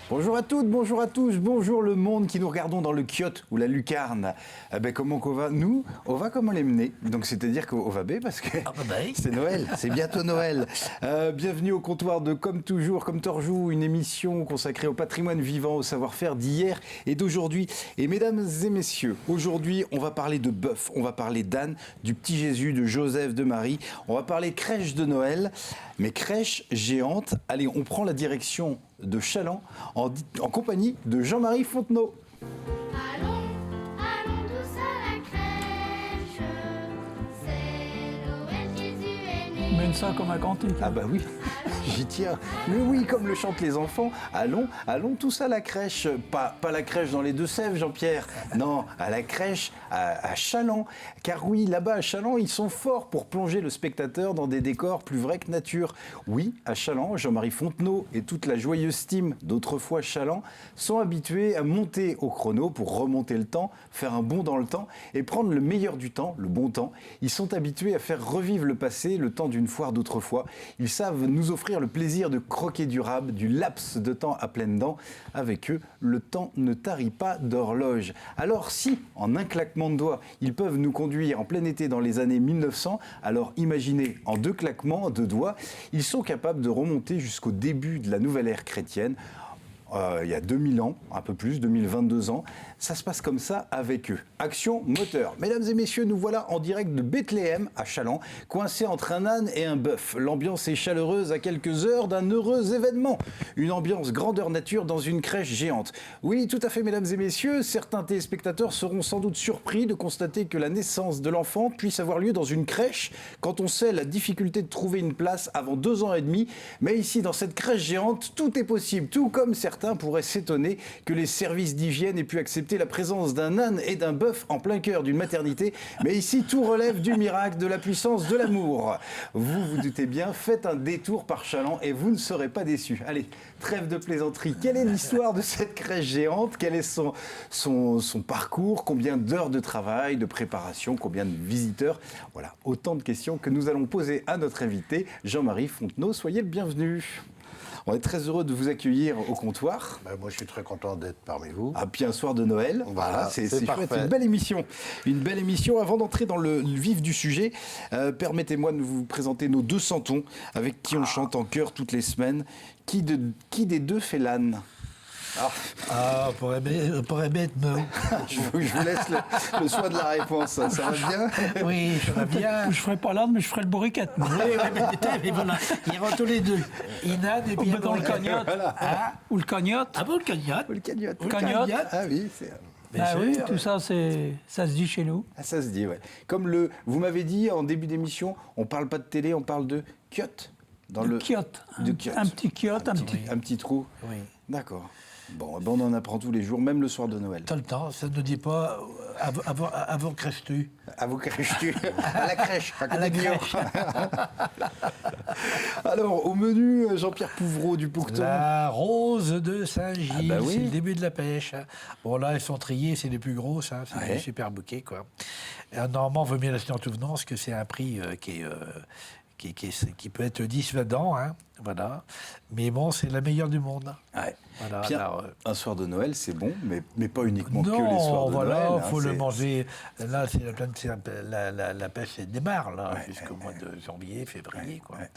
Bonjour à toutes, bonjour à tous, bonjour le monde qui nous regardons dans le Kyoto ou la lucarne. Comment qu'on va? Nous, on va comme on les mener. Donc c'est-à-dire qu'on va bien parce que c'est Noël, c'est bientôt Noël. Bienvenue au comptoir de Comme toujours, comme Torjou, une émission consacrée au patrimoine vivant, au savoir-faire d'hier et d'aujourd'hui. Et mesdames et messieurs, aujourd'hui on va parler de bœuf, on va parler d'Anne, du petit Jésus, de Joseph, de Marie. On va parler crèche de Noël, mais crèche géante. Allez, on prend la direction de Chaland en compagnie de Jean-Marie Fontenot. Allons, allons tous à la crèche, c'est Noël, Jésus est né. Mène ça comme un cantique. Ah bah oui, j'y tiens. Mais oui, comme le chantent les enfants, allons tous à la crèche. Pas la crèche dans les Deux-Sèvres, Jean-Pierre. Non, à la crèche à Chaland. Car oui, là-bas à Chaland, ils sont forts pour plonger le spectateur dans des décors plus vrais que nature. Oui, à Chaland, Jean-Marie Fontenot et toute la joyeuse team d'autrefois Chaland sont habitués à monter au chrono pour remonter le temps, faire un bond dans le temps et prendre le meilleur du temps, le bon temps. Ils sont habitués à faire revivre le passé, le temps d'une foire d'autrefois. Ils savent nous offrir le plaisir de croquer du rab, du laps de temps à pleines dents. Avec eux, le temps ne tarit pas d'horloge. Alors si, en un claquement de doigts, ils peuvent nous conduire en plein été dans les années 1900, alors imaginez, en deux claquements de doigts, ils sont capables de remonter jusqu'au début de la nouvelle ère chrétienne. Il y a 2000 ans, un peu plus, 2022 ans. Ça se passe comme ça avec eux. Action, moteur. Mesdames et messieurs, nous voilà en direct de Bethléem, à Chaland, coincés entre un âne et un bœuf. L'ambiance est chaleureuse à quelques heures d'un heureux événement. Une ambiance grandeur nature dans une crèche géante. Oui, tout à fait, mesdames et messieurs, certains téléspectateurs seront sans doute surpris de constater que la naissance de l'enfant puisse avoir lieu dans une crèche quand on sait la difficulté de trouver une place avant 2 ans et demi. Mais ici, dans cette crèche géante, tout est possible, tout comme certains pourraient s'étonner que les services d'hygiène aient pu accepter la présence d'un âne et d'un bœuf en plein cœur d'une maternité. Mais ici, tout relève du miracle, de la puissance, de l'amour. Vous vous doutez bien, faites un détour par Chaland et vous ne serez pas déçus. Allez, trêve de plaisanterie. Quelle est l'histoire de cette crèche géante? Quel est son parcours? Combien d'heures de travail, de préparation? Combien de visiteurs? Voilà, autant de questions que nous allons poser à notre invité, Jean-Marie Fontenot. Soyez le bienvenu. On est très heureux de vous accueillir au comptoir. Moi, je suis très content d'être parmi vous. Ah, puis un soir de Noël. Voilà, c'est c'est chouette. parfait. Une belle émission. Une belle émission. Avant d'entrer dans le vif du sujet, permettez-moi de vous présenter nos 2 santons avec qui on chante en chœur toutes les semaines. Qui des deux fait l'âne? Pour aimer me. Je vous laisse le soin de la réponse. Ça va bien? Oui, ça va bien. Je ferai pas l'âne, mais je ferai le bourriquette. Oui, mais voilà, ils vont tous les deux. Inan et puis Dans le cagnotte. Voilà. Hein? Ou le cagnotte. Ah bon, le cagnotte? Le cagnotte. Le cagnotte. Ah oui, c'est... Ah oui, tout ça, ça se dit chez nous. Ah, ça se dit, ouais. Comme vous m'avez dit en début d'émission, on parle pas de télé, on parle de kiotte. Kiotte. De kiotte. Un petit kiotte, Un petit trou. Oui. D'accord. Bon, on en apprend tous les jours, même le soir de Noël. Tout le temps, ça ne dit pas avant crèche-tu. À vos crèches-tu? À la crèche. À la crèche. Alors, au menu, Jean-Pierre Pouvreau du Pourton. La rose de Saint-Gilles, Ah bah oui. c'est le début de la pêche. Bon, là, elles sont triées, c'est les plus grosses, hein, c'est Ouais. des super bouquets, quoi. Et, normalement, il vaut mieux l'acheter en tout venant, parce que c'est un prix qui peut être dissuadant, hein, voilà. Mais bon, c'est la meilleure du monde. Ouais. Voilà, Puis alors, un soir de Noël, c'est bon, mais pas uniquement que les non, soirs de voilà, Noël. faut le c'est- manger. Là, la pêche elle démarre, là, Ouais, jusqu'au mois de janvier, février, quoi. ouais.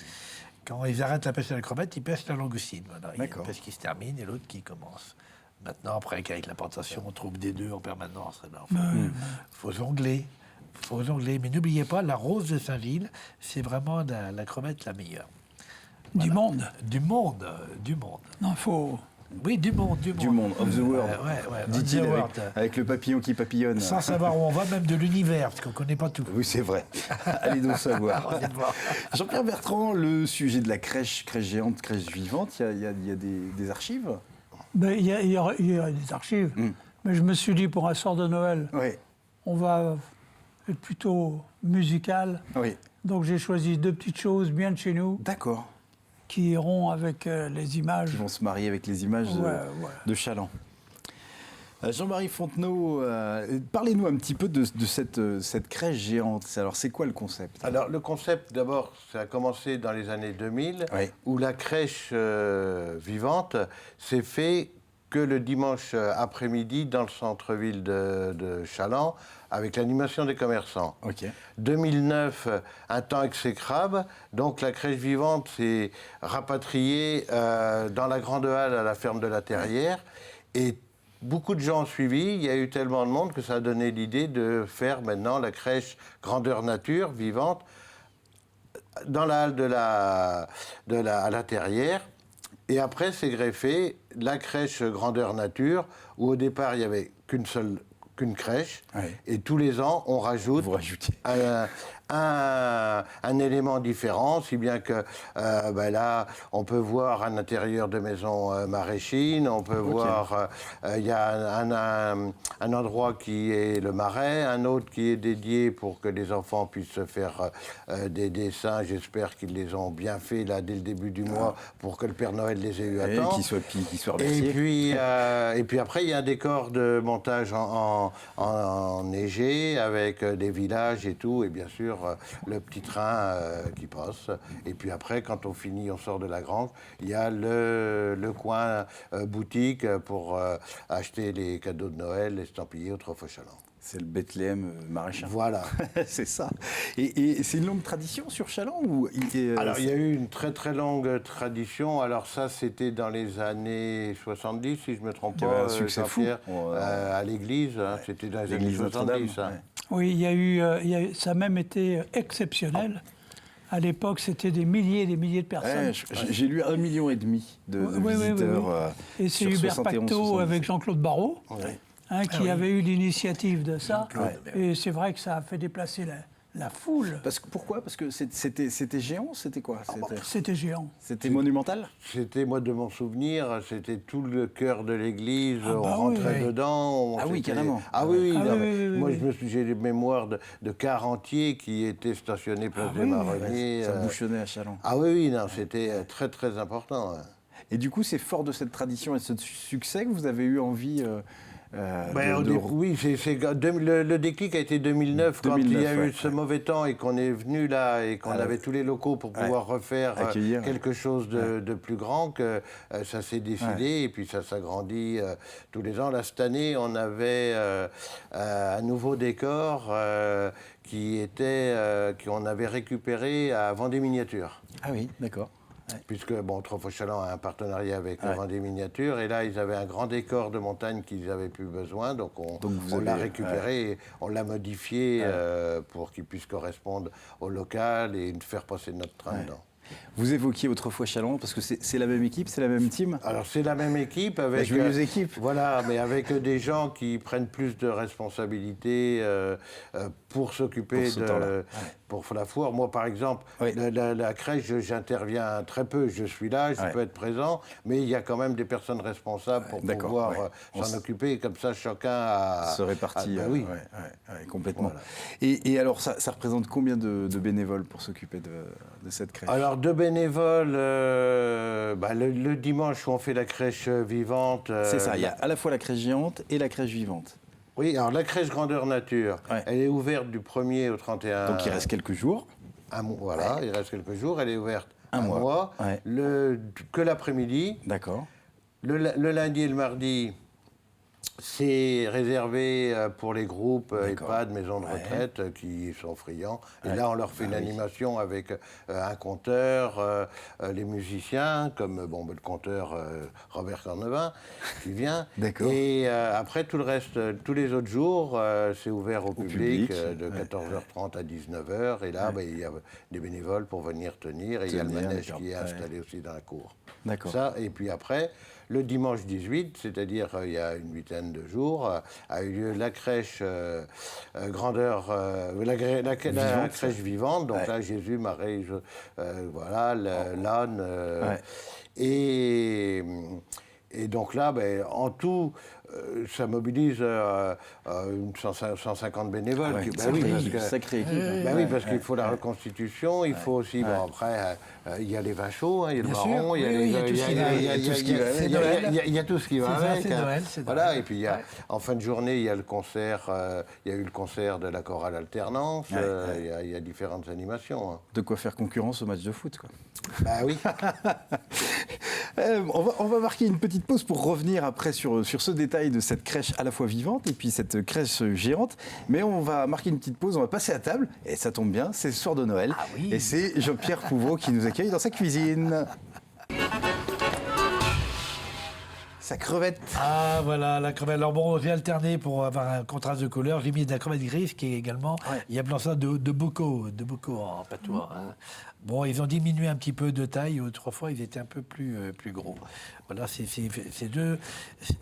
Quand ils arrêtent la pêche à la crevette, ils pêchent la langoustine. Voilà. Il y a D'accord. une pêche qui se termine et l'autre qui commence. Maintenant, après, avec la plantation, on trouve des deux en permanence. Il faut jongler. Faut jongler. Mais n'oubliez pas, la rose de Saint-Gilles, c'est vraiment la crevette la meilleure. Du monde. Du monde. Non, faut... Oui, du monde. Du monde, of the world. Ouais. Dit-il of the avec, world. avec le papillon qui papillonne. Sans savoir où on va, même de l'univers, parce qu'on ne connaît pas tout. Oui, c'est vrai. Allez donc savoir. On vient de voir. Jean-Pierre Bertrand, le sujet de la crèche géante, crèche vivante, il y a des archives? Ben, il y a des archives. Mais je me suis dit, pour un soir de Noël, Oui, on va être plutôt musical. oui. Donc j'ai choisi 2 petites choses bien de chez nous D'accord. qui iront avec les images. Ils vont se marier avec les images Ouais. de Chaland. Jean-Marie Fontenot, parlez-nous un petit peu de cette crèche géante. Alors, c'est quoi le concept? Alors, le concept, d'abord, ça a commencé dans les années 2000, Oui. où la crèche vivante s'est fait que le dimanche après-midi dans le centre-ville de Chaland, avec l'animation des commerçants. Ok. 2009, un temps exécrable, donc la crèche vivante s'est rapatriée dans la grande halle à la ferme de la Terrière, et beaucoup de gens ont suivi. Il y a eu tellement de monde que ça a donné l'idée de faire maintenant la crèche grandeur nature vivante dans la halle à la Terrière. Et après, c'est greffé la crèche grandeur nature, où au départ, il n'y avait qu'une crèche. Ouais. Et tous les ans, on rajoute Vous rajoutez. un élément différent, si bien que là, on peut voir un intérieur de maison maraîchine, on peut voir, il y a un endroit qui est le marais, un autre qui est dédié pour que les enfants puissent se faire des dessins. J'espère qu'ils les ont bien faits là dès le début du mois pour que le Père Noël les ait eu à Et temps. qu'ils soient remerciés. Et puis après, il y a un décor de montage en neigé avec des villages et tout, et bien sûr le petit train qui passe. Et puis après, quand on finit, on sort de la grange, il y a le coin boutique pour acheter les cadeaux de Noël estampillés au Trofaux-Chaland. C'est le Bethléem maraîcher. Voilà. C'est ça. Et c'est une longue tradition sur Chaland ou Alors, il y a eu une très très longue tradition. Alors ça, c'était dans les années 70, si je ne me trompe Il y avait pas, un succès fou. Jean-Pierre, à l'église. Hein, c'était dans les années L'église Notre-Dame. 70. Hein. Ouais. Oui, il y a eu, ça a même été exceptionnel. À l'époque, c'était des milliers et des milliers de personnes. Ouais, j'ai lu 1,5 million de Oui, visiteurs. Et c'est sur Hubert 71, Pacteau 77. avec Jean-Claude Barrault qui avait eu l'initiative de ça. Ouais. Et c'est vrai que ça a fait déplacer la foule. Pourquoi? Parce que c'était géant, c'était quoi? C'était géant. C'était monumental? C'était, moi, de mon souvenir, c'était tout le cœur de l'église. Ah on bah rentrait oui. dedans. Ah oui, c'était- carrément. Ah oui, oui. Ah non, oui, mais oui, moi, oui. j'ai des mémoires de cars entiers qui étaient stationnés place des Marronniers. Ça bouchonnait à Chaland. Ah oui, oui, non, c'était très, très important. Hein. Et du coup, c'est fort de cette tradition et de ce succès que vous avez eu envie Oui, le déclic a été 2009, quand il y a eu ce mauvais temps et qu'on est venu là et qu'on avait tous les locaux pour pouvoir refaire Accueillir, quelque chose de plus grand, que ça s'est décidé et puis ça s'agrandit tous les ans. Là, cette année, on avait un nouveau décor qu'on avait récupéré à Vendée Miniature. Ah oui, d'accord. Puisque, Trofaux-Chaland a un partenariat avec Vendée Miniature, et là, ils avaient un grand décor de montagne qu'ils n'avaient plus besoin, donc on l'a récupéré, et on l'a modifié pour qu'il puisse correspondre au local et faire passer notre train dedans. Vous évoquiez autrefois Chaland, parce que c'est la même équipe, c'est la même team. Alors, c'est la même équipe avec... La joyeuse équipe. Voilà, mais avec des gens qui prennent plus de responsabilités pour s'occuper pour la foire. Moi, par exemple, la crèche, j'interviens très peu. Je suis là, je peux être présent, mais il y a quand même des personnes responsables pour pouvoir s'en occuper. Et comme ça, chacun se répartit. Oui. Complètement. Voilà. Et alors, ça représente combien de bénévoles pour s'occuper de cette crèche? Alors, de bénévoles, le dimanche où on fait la crèche vivante... c'est ça, il y a à la fois la crèche géante et la crèche vivante. Oui, alors la crèche grandeur nature, elle est ouverte du 1er au 31... Donc il reste quelques jours. Voilà, il reste quelques jours. Elle est ouverte un mois. Que l'après-midi. D'accord. Le lundi et le mardi, c'est réservé pour les groupes EHPAD, maisons de retraite, qui sont friands. Et là, on leur fait une animation avec un conteur, les musiciens, comme le conteur Robert Cornevin, qui vient. D'accord. Et après, tout le reste, tous les autres jours, c'est ouvert au public de 14h30 à 19h. Et là, il y a des bénévoles pour venir tenir. Et il y a le manège qui est installé aussi dans la cour. D'accord. Ça, et puis après, le dimanche 18, c'est-à-dire il y a une huitaine de jours, a eu lieu la crèche la crèche vivante. Donc là, Jésus, Marie, l'âne. Et donc là, en tout, ça mobilise 150 bénévoles. Sacrée équipe. Oui, parce qu'il faut la reconstitution, il faut aussi... après, il y a les vins chauds, il y a le marron, il y a tout ce qui va avec. Il y a tout ce qui va avec. Voilà, et puis en fin de journée, il y a le concert, il y a eu le concert de la chorale alternance, il y a différentes animations. De quoi faire concurrence au match de foot, quoi. Bah oui. On va marquer une petite pause pour revenir après sur ce détail de cette crèche à la fois vivante et puis cette crèche géante. Mais on va marquer une petite pause, on va passer à table. Et ça tombe bien, c'est le soir de Noël. Ah oui. Et c'est Jean-Pierre Pouvreau qui nous accueille dans sa cuisine. Sa crevette. Ah voilà, la crevette. Alors bon, j'ai alterné pour avoir un contraste de couleur. J'ai mis de la crevette grise qui est également, il y a plein ça de bocaux en patois. Hein. Bon, ils ont diminué un petit peu de taille. Autrefois, ils étaient un peu plus gros. Voilà, c'est deux.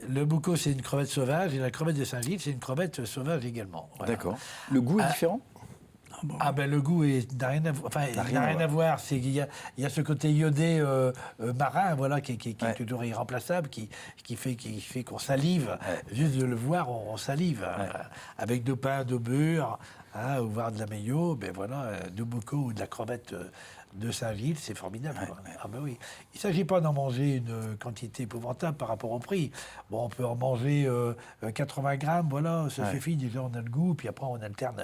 Le bocaux, c'est une crevette sauvage et la crevette de Saint-Gilles, c'est une crevette sauvage également. Voilà. D'accord. Le goût est différent? Ah ben le goût n'a rien à voir. Enfin, il n'a rien à voir. C'est qu'il y a ce côté iodé marin, voilà, qui est toujours irremplaçable, qui fait qu'on salive. Juste de le voir, on salive. Avec de pain, de beurre, ou voire de la mayo, ben voilà, de bocaux ou de la crevette de Saint-Gilles, c'est formidable. Quoi. Ah ben oui. Il ne s'agit pas d'en manger une quantité épouvantable par rapport au prix. Bon, on peut en manger 80 grammes, voilà, ça suffit. Déjà, on a le goût, puis après, on alterne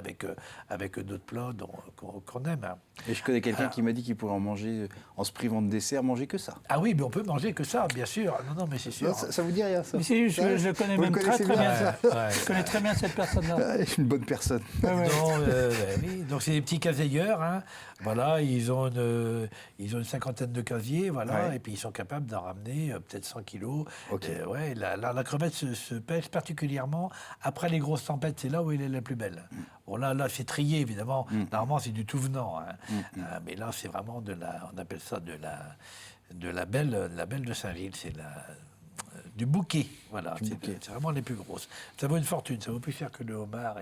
avec d'autres plats qu'on aime. Hein. Et je connais quelqu'un qui m'a dit qu'il pourrait en manger, en se privant de dessert, manger que ça. Ah oui, mais on peut manger que ça, bien sûr. Non, mais c'est sûr. Ça vous dit rien, ça? Mais si, je le connais Vous même le très connaissez bien. bien, Je connais très bien cette personne-là. Une bonne personne. Non, oui. Donc c'est des petits casiers. Hein. Voilà, ils ont une cinquantaine de casiers, voilà, et puis ils sont capables d'en ramener peut-être 100 kilos. Okay. La crevette se pêche particulièrement après les grosses tempêtes, c'est là où elle est la plus belle. Bon, là c'est trié, évidemment. Normalement, c'est du tout venant. Hein. Mais là, c'est vraiment on appelle ça de la belle de Saint-Gilles. C'est du bouquet, voilà. C'est vraiment les plus grosses. Ça vaut une fortune, ça vaut plus cher que le homard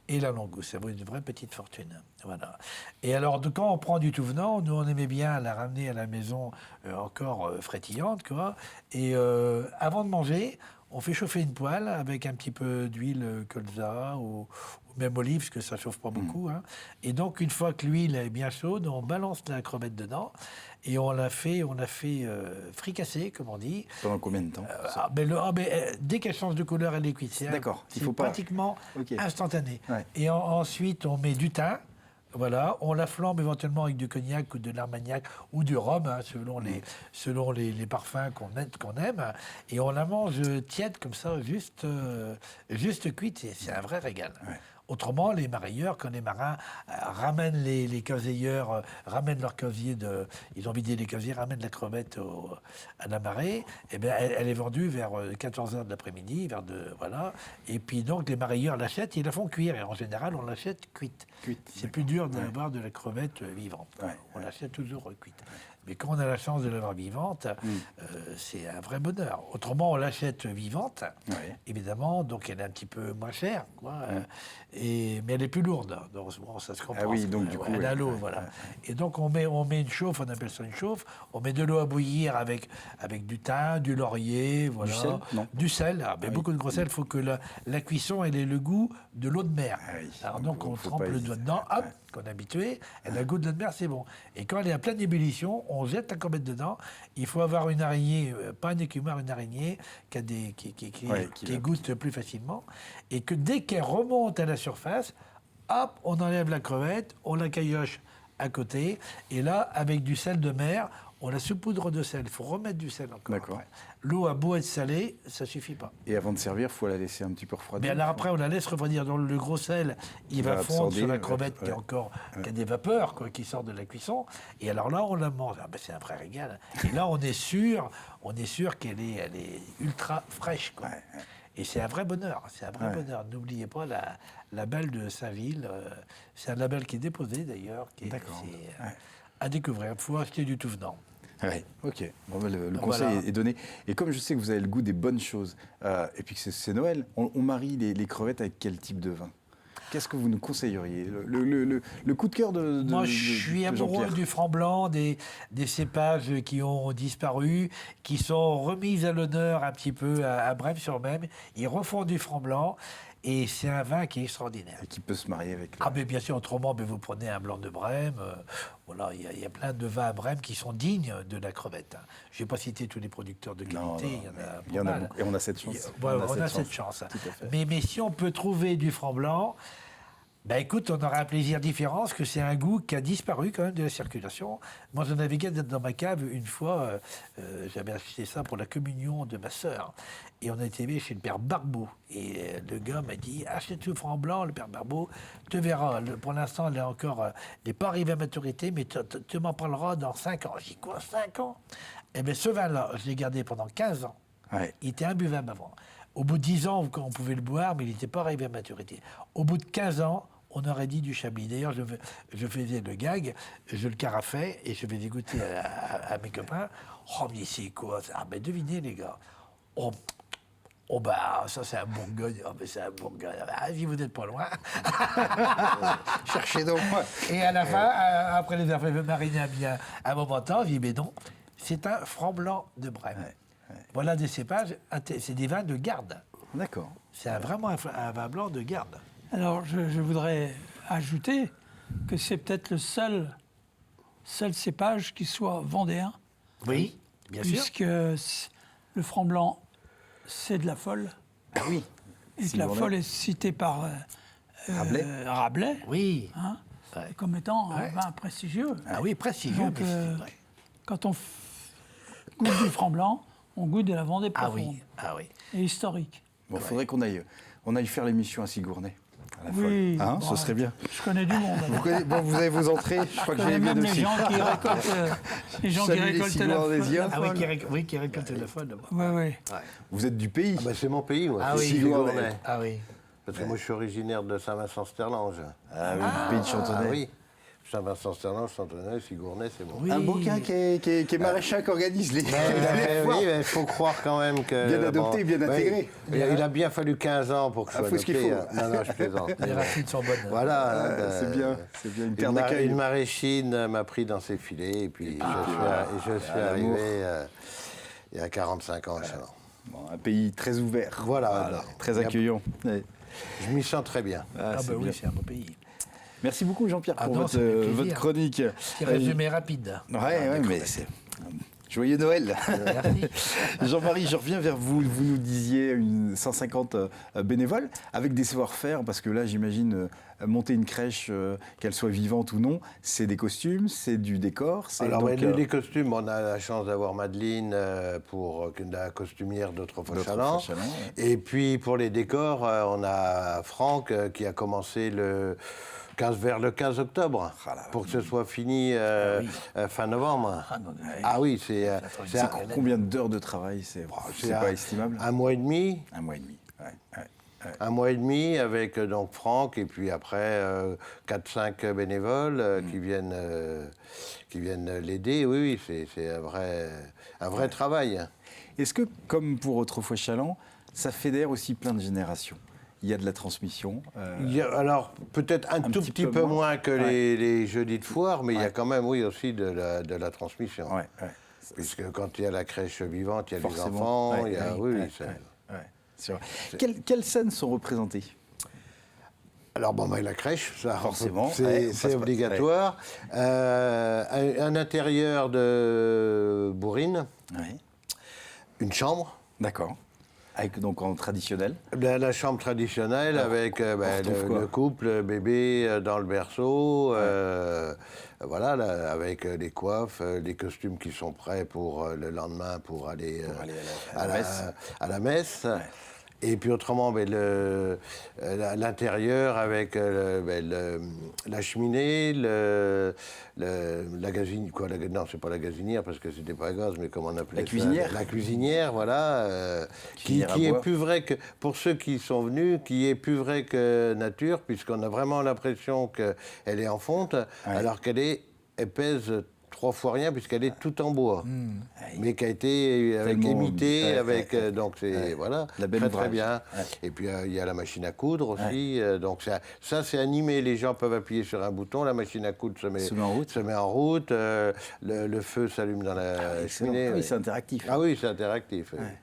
et la langouste. Ça vaut une vraie petite fortune. Voilà. Et alors, quand on prend du tout venant, nous, on aimait bien la ramener à la maison encore frétillante, quoi. Et avant de manger, on fait chauffer une poêle avec un petit peu d'huile colza ou même olive, parce que ça chauffe pas beaucoup. Hein. Et donc, une fois que l'huile est bien chaude, on balance la crevette dedans et on la fait fricasser, comme on dit. Pendant combien de temps dès qu'elle change de couleur, elle est cuite. D'accord. C'est pratiquement instantané. Ouais. Et ensuite, on met du thym. Voilà, on la flambe éventuellement avec du cognac ou de l'armagnac ou du rhum, hein, selon les parfums qu'on aime. Et on la mange tiède comme ça, juste cuite. C'est un vrai régal. Ouais. Autrement, les marailleurs, quand les marins ramènent les casieurs, ramènent leur casier ils ont vidé les casiers, ramènent la crevette à la marée, et bien elle est vendue vers 14h de l'après-midi, voilà. Et puis donc les marailleurs l'achètent, ils la font cuire. Et en général, on l'achète cuite. C'est plus dur d'avoir de la crevette vivante. Ouais. On l'achète toujours cuite. Mais quand on a la chance de l'avoir vivante, c'est un vrai bonheur. Autrement, on l'achète vivante, évidemment, donc elle est un petit peu moins chère, quoi. Mais elle est plus lourde. Donc bon, ça se comprend. Ah oui, donc du coup, elle a l'eau, voilà. Et donc on met une chauffe, on appelle ça une chauffe. On met de l'eau à bouillir avec du thym, du laurier, voilà. Du sel, non. Du sel. Beaucoup de gros sel. Il faut que la cuisson elle ait le goût de l'eau de mer. Alors donc on trempe le doigt dedans, hop. Qu'on est habitué, elle a le goût de l'eau de mer, c'est bon. Et quand elle est à pleine ébullition, on jette la crevette dedans. Il faut avoir une araignée, pas un écumeur, une araignée qui égoutte plus facilement. Et que dès qu'elle remonte à la surface, hop, on enlève la crevette, on la cailloche à côté. Et là, avec du sel de mer, on la saupoudre de sel. Il faut remettre du sel encore. D'accord. Après. L'eau a beau être salée, ça suffit pas. Et avant de servir, il faut la laisser un petit peu refroidir. Mais alors après, on la laisse refroidir. Dans le gros sel, il va fondre sur la crevette qui a des vapeurs qui sortent de la cuisson. Et alors là, on la mange. C'est un vrai régal. Et là, on est sûr qu'elle est ultra fraîche, quoi. Et c'est un vrai bonheur. C'est un vrai bonheur. N'oubliez pas la belle de Saint-Gilles. C'est un label qui est déposé d'ailleurs. D'accord. À découvrir. Il faut acheter du tout venant. Oui, ok. Bon, le conseil est donné. Et comme je sais que vous avez le goût des bonnes choses, et puis que c'est Noël, on marie les crevettes avec quel type de vin? Qu'est-ce que vous nous conseilleriez? Le coup de cœur de Moi, je suis amoureux du franc blanc, des cépages qui ont disparu, qui sont remises à l'honneur un petit peu à Brême-sur-Maine. Ils refont du franc blanc. Et c'est un vin qui est extraordinaire. Et qui peut se marier avec... mais bien sûr, autrement, vous prenez un blanc de Brême. Voilà, il y a plein de vins à Brême qui sont dignes de la crevette. Je ne vais pas citer tous les producteurs de qualité. Il y en a beaucoup. Et on a cette chance. On a cette chance. Mais si on peut trouver du franc blanc, Ben écoute, on aura un plaisir différent, parce que c'est un goût qui a disparu quand même de la circulation. Moi, j'en avais gagné dans ma cave une fois, j'avais acheté ça pour la communion de ma sœur. Et on a été chez le père Barbeau. Et le gars m'a dit, achète ce franc blanc, le père Barbeau, tu verras. Pour l'instant, elle n'est pas arrivé à maturité, mais tu m'en parleras dans 5 ans. J'ai dit, quoi, 5 ans? Eh bien, ce vin-là, je l'ai gardé pendant 15 ans. Ouais. Il était imbuvable avant. Au bout de 10 ans, on pouvait le boire, mais il n'était pas arrivé à maturité. Au bout de 15 ans, on aurait dit du Chablis. D'ailleurs, je faisais le gag, je le carafais et je faisais goûter à mes copains. Oh, mais c'est quoi ça? Ah, ben devinez, les gars. Oh, bah, ça, c'est un Bourgogne. Oh, mais c'est un Bourgogne. Ah, vous n'êtes pas loin. Cherchez donc. Et à la fin, après les avoir fait mariner bien un moment de temps, je dis, mais non, c'est un franc blanc de Brême. Voilà des cépages, c'est des vins de garde. D'accord. C'est vraiment un vin blanc de garde. Alors, je voudrais ajouter que c'est peut-être le seul cépage qui soit vendéen, Oui, bien sûr. puisque le franc blanc, c'est de la Folle. Ah oui. Et que la Folle est citée par Rabelais, Oui. hein, Ouais. comme étant un Ouais. vin prestigieux. Ah oui, prestigieux. Donc, mais c'est vrai. quand on goûte du franc blanc, on goûte de la Vendée Ah profonde oui, ah oui. et historique. Bon, il faudrait qu'on aille faire l'émission à Sigournay. À la Oui, Folle. Hein, bon, ce serait bien. Je connais du monde. Vous avez vos entrées, je crois que Je j'avais connais bien même les aussi. gens qui récoltent, Salut les la Sigournaysiens. Ah oui, folle. qui récolte la folle. Oui, oui. Vous êtes du pays. Ah bah, c'est mon pays, moi. Ah c'est oui, Sigournay. Ah oui. Parce que moi, je suis originaire de Saint-Vincent-Sterlange. Ah oui, le pays de Ah Chantonnay. oui. Saint-Vincent-Sterlange, Chantonnay, Sigournay, c'est bon. Un bouquin qui est maréchal qui organise les Oui, foires. mais il faut croire quand même que... Bien adopté, bien intégré. Il a bien fallu 15 ans pour que je sois faut ce qu'il adopté. faut. Non, non, je plaisante. Les racines sont bonnes. Voilà. C'est bien une terre d'accueil. Une maraîchine m'a pris dans ses filets et puis je suis l'amour. arrivé il y a 45 ans à Châlons. Bon, un pays très ouvert. Voilà. Très accueillant. Ouais. Je m'y sens très bien. Ah, Ah c'est bah bien. oui, c'est un beau pays. Merci beaucoup Jean-Pierre Ah pour non, ça fait plaisir. votre chronique. Petit résumé rapide. Ouais, mais c'est... Joyeux Noël. Merci. Jean-Marie, je reviens vers vous. Vous nous disiez 150 bénévoles avec des savoir-faire, parce que là, j'imagine, monter une crèche, qu'elle soit vivante ou non, c'est des costumes, c'est du décor. Alors, donc, les costumes, on a la chance d'avoir Madeleine pour la costumière d'Autrefois Challant. Challant, ouais. Et puis, pour les décors, on a Franck qui a commencé vers le 15 octobre, pour que ce soit fini fin novembre. Ah oui, c'est Combien d'heures de travail? C'est pas estimable. un mois et demi. Un mois et demi. Ouais. Un mois et demi avec donc Franck et puis après 4-5 bénévoles qui viennent l'aider. Oui, c'est un vrai travail. Est-ce que, comme pour Autrefois Challant, ça fédère aussi plein de générations? Il y a de la transmission. Alors, peut-être un tout petit peu moins que les jeudis de foire, mais il y a quand même, oui, aussi de la transmission. Ouais. Puisque quand il y a la crèche vivante, il y a Forcément. les enfants, Ouais, il y a... ouais, oui, c'est vrai. Quelles scènes sont représentées? Alors, la crèche, ça, Forcément, c'est obligatoire. Un intérieur de bourrine, Ouais. une chambre. D'accord. Donc en traditionnel. La chambre traditionnelle avec retrouve quoi? le couple, le bébé dans le berceau, voilà, avec les coiffes, les costumes qui sont prêts pour le lendemain pour aller à la messe. Ouais. Et puis autrement, l'intérieur avec la cheminée, la gazinière, non, c'est pas la gazinière parce que c'était pas gaz, mais comment on appelait La cuisinière. ça? La cuisinière, voilà, qui Cuisinière à est bois. plus vrai que, pour ceux qui sont venus, qui est plus vrai que nature, puisqu'on a vraiment l'impression qu'elle est en fonte, alors elle pèse 3 fois rien, puisqu'elle est toute en bois, mais qui a été Tellement, imitée, donc c'est La belle très très ouvrage. bien. Ouais. Et puis il y a la machine à coudre aussi, donc ça c'est animé, les gens peuvent appuyer sur un bouton, la machine à coudre se met en route, le feu s'allume dans la cheminée. Oui, c'est interactif. Ah oui, c'est interactif. oui. Ouais.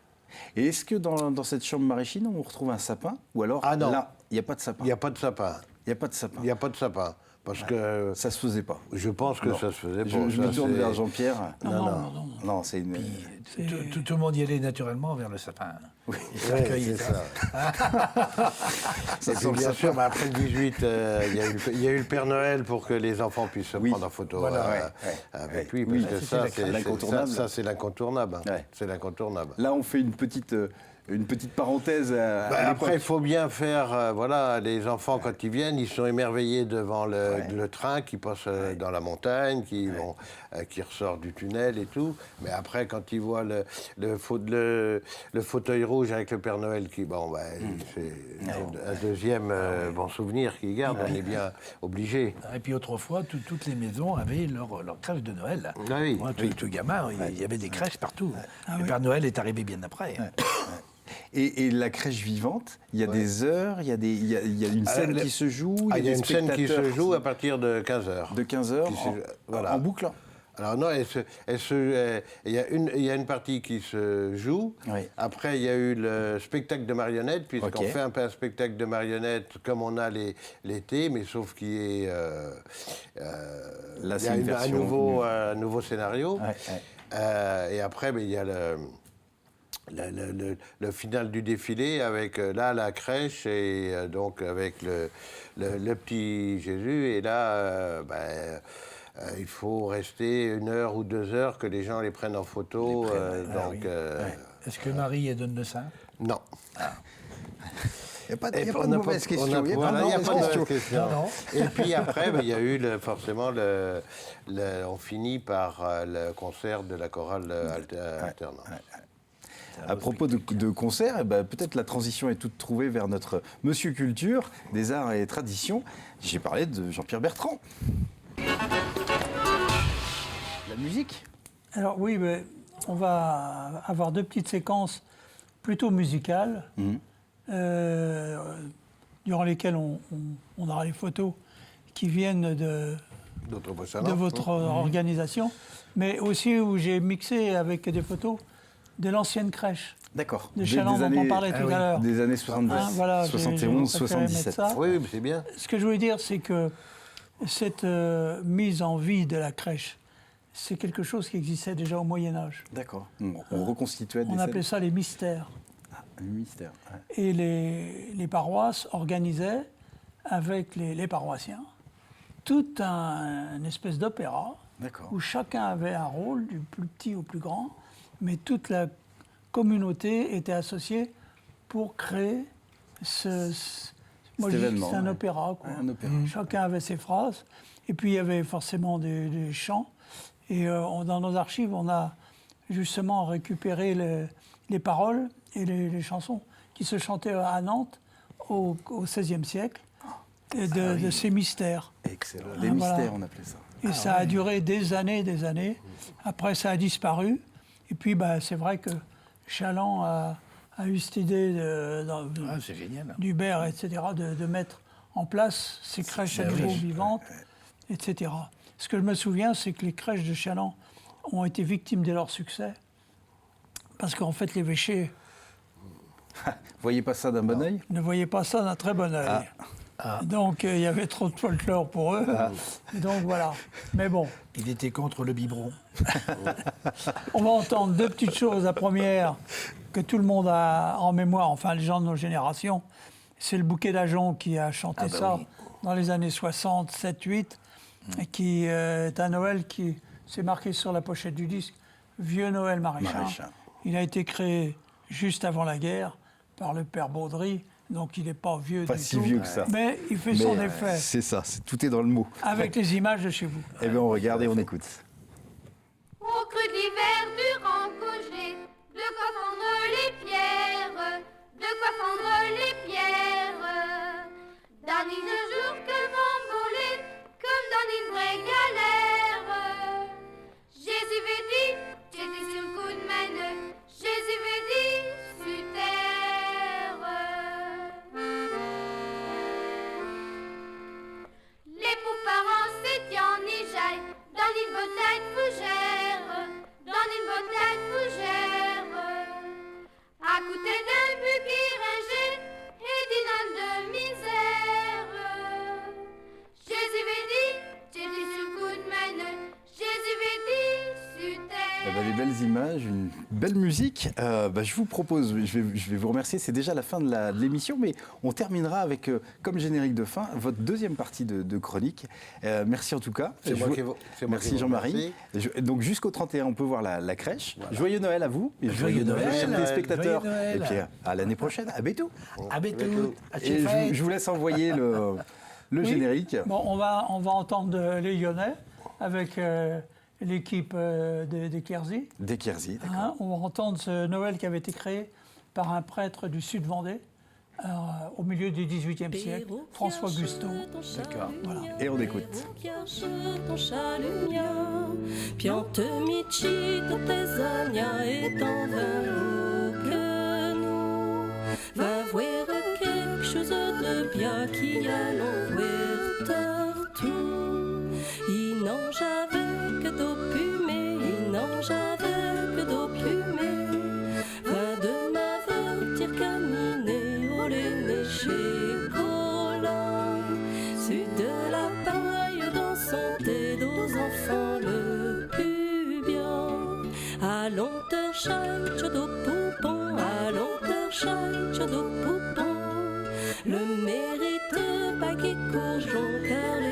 Et est-ce que dans cette chambre maraîchine, on retrouve un sapin? Ou alors, Ah non. là, il n'y a pas de sapin? Il n'y a pas de sapin. Il n'y a pas de sapin. Il n'y a pas de sapin. Parce que Ça se faisait pas. je pense que ça se faisait pas. Je me Ça, tourne c'est- vers Jean-Pierre. Non. Non, c'est une. Tout le monde y allait naturellement vers le sapin. Ouais, c'est ça. Ça Et puis, sent le bien sapin. sûr, après le 18, il y a eu le Père Noël pour que les enfants puissent se prendre en photo Voilà, avec ouais. lui. Parce Oui, que c'était ça, c'est l'incontournable. ça, c'est l'incontournable. Ouais. C'est l'incontournable. Là, on fait une petite parenthèse à Après, il l'époque. faut bien faire, voilà, les enfants, quand ils viennent, ils sont émerveillés devant le train qui passe dans la montagne, qui ressort du tunnel et tout. Mais après, quand ils voient le fauteuil rouge avec le Père Noël, c'est un deuxième bon souvenir qu'ils gardent, on est bien obligé. Et puis autrefois, toutes les maisons avaient leur crèche de Noël. Ah oui. Moi, tout gamin, il y avait des crèches partout. Le Père Noël est arrivé bien après. Et la crèche vivante, il y a des heures, il y a une scène qui se joue, Il y a des une scène qui se spectateurs joue à partir de 15h. de 15h voilà. en boucle. Alors non, il y a une partie qui se joue. Oui. Après, il y a eu le spectacle de marionnettes, puisqu'on Ok. fait un peu un spectacle de marionnettes comme on a l'été, mais sauf qu'il y a Là, il y c'est a une un version. nouveau scénario. Ouais. Et après, il y a le final du défilé avec là la crèche et donc avec le petit Jésus. Et là, il faut rester 1 heure ou 2 heures que les gens les prennent en photo. Est-ce que Marie donne le sein? Non. Il n'y a pas de, Et il y a pas on de a mauvaise pas- question. on a- Il y a voilà, il y a pas de mauvaise mauvaise question. question. Et puis après, il y a eu forcément on finit par le concert de la chorale alternante. À propos de concerts, peut-être la transition est toute trouvée vers notre Monsieur Culture des Arts et Traditions. J'ai parlé de Jean-Pierre Bertrand. La musique. Alors oui, mais on va avoir 2 petites séquences plutôt musicales, durant lesquelles on aura les photos qui viennent de D'autres votre organisation, mais aussi où j'ai mixé avec des photos de l'ancienne crèche D'accord. de Chaland dont on parlait tout à l'heure. Des années 70, Hein, voilà, j'ai 71, préféré mettre 77. ça. Oui, mais c'est bien. Ce que je voulais dire, c'est que cette mise en vie de la crèche, c'est quelque chose qui existait déjà au Moyen-Âge. D'accord. On reconstituait des On appelait scènes. ça les mystères. Un mystère. Ouais. Et les paroisses organisaient, avec les paroissiens, tout un espèce d'opéra D'accord. où chacun avait un rôle, du plus petit au plus grand, mais toute la communauté était associée pour créer moi je dis que événement, c'est un ouais. opéra, quoi. Un opéra. Chacun avait ses phrases, et puis il y avait forcément des chants. Et dans nos archives, on a justement récupéré les paroles et les chansons qui se chantaient à Nantes au XVIe siècle, et de ces mystères. Excellent. Les voilà. mystères, on appelait ça. Et ça a duré des années, des années. Après, ça a disparu. Et puis, c'est vrai que Chaland a eu cette idée C'est génial. d'Hubert, etc., de mettre en place ces crèches à nouveau vivantes, etc. Ce que je me souviens, c'est que les crèches de Chaland ont été victimes de leur succès. Parce qu'en fait, l'évêché Vous voyez pas ça d'un bon oeil? ne voyait pas ça d'un très bon œil. Donc, il y avait trop de folklore pour eux. Et donc, voilà. Mais bon. Il était contre le biberon. On va entendre 2 petites choses. La première, que tout le monde a en mémoire, enfin les gens de nos générations, c'est le Bouquet d'Ajon qui a chanté ça dans les années 60, 7, 8, et qui est un Noël qui s'est marqué sur la pochette du disque, Vieux Noël Maréchal. Il a été créé juste avant la guerre par le père Baudry, donc il n'est pas vieux Pas du si tout. vieux que ça. Mais il fait son effet, C'est ça, tout est dans le mot. avec les images de chez vous. Eh bien, on regarde et on écoute. Au creux de l'hiver durant Cogé, de quoi fendre les pierres, de quoi fendre les pierres. Dans une jour que le vent volait, comme dans une vraie galère. Jésus veut dire, j'étais sur le coup de main, Jésus veut dire, sur terre. Les beaux-parents s'étaient en éjaille, dans une bataille fougère, dans une bataille les belles images, une belle musique. Je vous propose, je vais vous remercier, c'est déjà la fin de l'émission, mais on terminera avec, comme générique de fin, votre deuxième partie de chronique. Merci en tout cas. Merci Jean-Marie. Donc jusqu'au 31, on peut voir la crèche. Voilà. Joyeux Noël à vous. Et joyeux Noël, chers téléspectateurs. Et puis à l'année prochaine. À bientôt. À bientôt. Et je vous laisse envoyer le générique. Bon, on va entendre les Lyonnais avec l'équipe des Quercy. Des Quercy, d'accord. On va entendre ce Noël qui avait été créé par un prêtre du sud Vendée au milieu du XVIIIe siècle, François Gusteau. D'accord. Voilà. Et on écoute. Piante mici tesania et en que nous va voir quelque chose de bien qui a l'envers tout. Il n'en j'avais que d'eau pumée, il n'en j'avais que d'eau pumée. Va de m'avertir caminer au lait chez Colin. Sud de la paille dans son thé aux enfants le plus bien. Allons te chercher d'eau poupon, allons te chercher d'eau poupon. Le mérite pas qui courgeon car